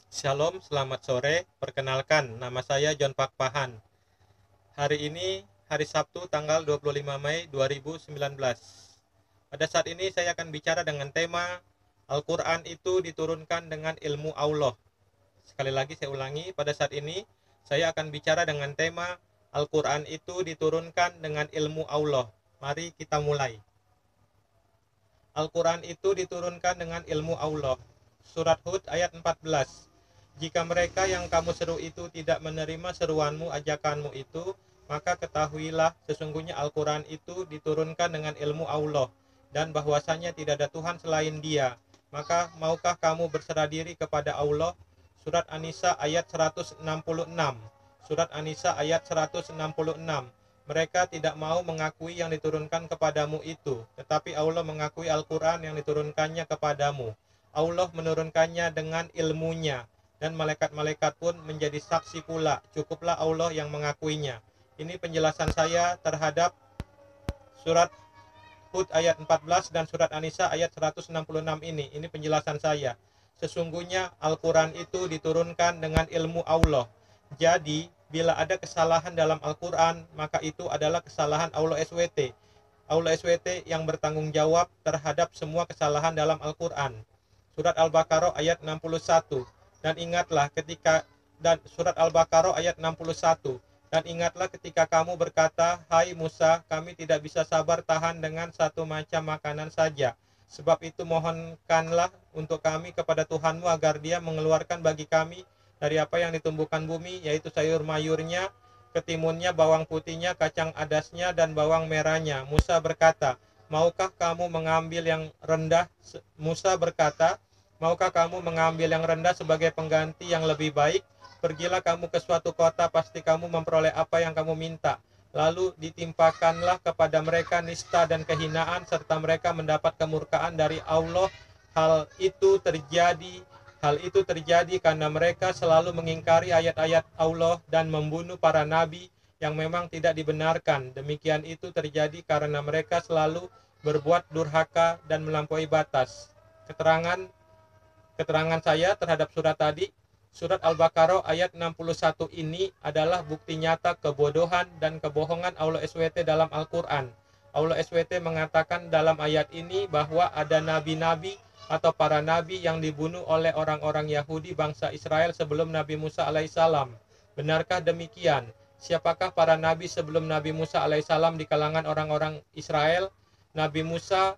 Shalom, selamat sore. Perkenalkan, nama saya John Pakpahan. Hari ini hari Sabtu tanggal 25 Mei 2019. Pada saat ini saya akan bicara dengan tema Al-Quran itu diturunkan dengan ilmu Allah. Sekali lagi saya ulangi, pada saat ini saya akan bicara dengan tema Al-Quran itu diturunkan dengan ilmu Allah. Mari kita mulai. Al-Quran itu diturunkan dengan ilmu Allah. Surat Hud ayat 14. Jika mereka yang kamu seru itu tidak menerima seruanmu, ajakanmu itu, maka ketahuilah sesungguhnya Al-Quran itu diturunkan dengan ilmu Allah, dan bahwasanya tidak ada Tuhan selain Dia. Maka maukah kamu berserah diri kepada Allah? Surat An-Nisa ayat 166. Surat An-Nisa ayat 166. Mereka tidak mau mengakui yang diturunkan kepadamu itu, tetapi Allah mengakui Al-Quran yang diturunkannya kepadamu. Allah menurunkannya dengan ilmunya, dan malaikat-malaikat pun menjadi saksi pula. Cukuplah Allah yang mengakuinya. Ini penjelasan saya terhadap surat Hud ayat 14 dan surat An-Nisa ayat 166 ini. Ini penjelasan saya. Sesungguhnya Al-Quran itu diturunkan dengan ilmu Allah. Jadi, bila ada kesalahan dalam Al-Quran, maka itu adalah kesalahan Allah SWT. Allah SWT yang bertanggung jawab terhadap semua kesalahan dalam Al-Quran. Surat Al-Baqarah ayat 61. Dan ingatlah ketika surat Al-Baqarah ayat 61. Dan ingatlah ketika kamu berkata, "Hai Musa, kami tidak bisa sabar tahan dengan satu macam makanan saja. Sebab itu mohonkanlah untuk kami kepada Tuhanmu agar Dia mengeluarkan bagi kami dari apa yang ditumbuhkan bumi, yaitu sayur mayurnya, ketimunnya, bawang putihnya, kacang adasnya, dan bawang merahnya." Musa berkata, "Maukah kamu mengambil yang rendah?" Musa berkata, "Maukah kamu mengambil yang rendah sebagai pengganti yang lebih baik? Pergilah kamu ke suatu kota, pasti kamu memperoleh apa yang kamu minta. Lalu ditimpakanlah kepada mereka nista dan kehinaan, serta mereka mendapat kemurkaan dari Allah. Hal itu terjadi karena mereka selalu mengingkari ayat-ayat Allah dan membunuh para nabi yang memang tidak dibenarkan. Demikian itu terjadi karena mereka selalu berbuat durhaka dan melampaui batas." Keterangan saya terhadap surat tadi, surat Al-Baqarah ayat 61 ini adalah bukti nyata kebodohan dan kebohongan Allah SWT dalam Al-Quran. Allah SWT mengatakan dalam ayat ini bahwa ada nabi-nabi atau para nabi yang dibunuh oleh orang-orang Yahudi bangsa Israel sebelum Nabi Musa alaihissalam. Benarkah demikian? Siapakah para nabi sebelum Nabi Musa alaihissalam di kalangan orang-orang Israel? Nabi Musa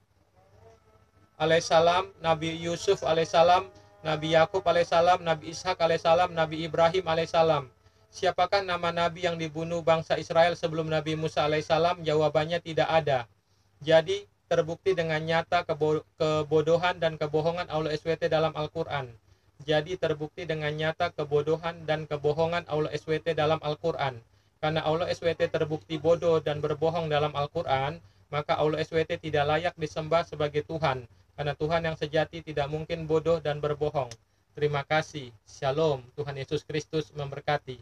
alaihissalam, Nabi Yusuf alaihissalam, Nabi Yakub alaihissalam, Nabi Ishak alaihissalam, Nabi Ibrahim alaihissalam. Siapakah nama nabi yang dibunuh bangsa Israel sebelum Nabi Musa alaihissalam? Jawabannya tidak ada. Jadi terbukti dengan nyata kebodohan dan kebohongan Allah SWT dalam Al-Quran. Jadi terbukti dengan nyata kebodohan dan kebohongan Allah SWT dalam Al-Quran. Karena Allah SWT terbukti bodoh dan berbohong dalam Al-Quran, maka Allah SWT tidak layak disembah sebagai Tuhan. Karena Tuhan yang sejati tidak mungkin bodoh dan berbohong. Terima kasih. Shalom. Tuhan Yesus Kristus memberkati.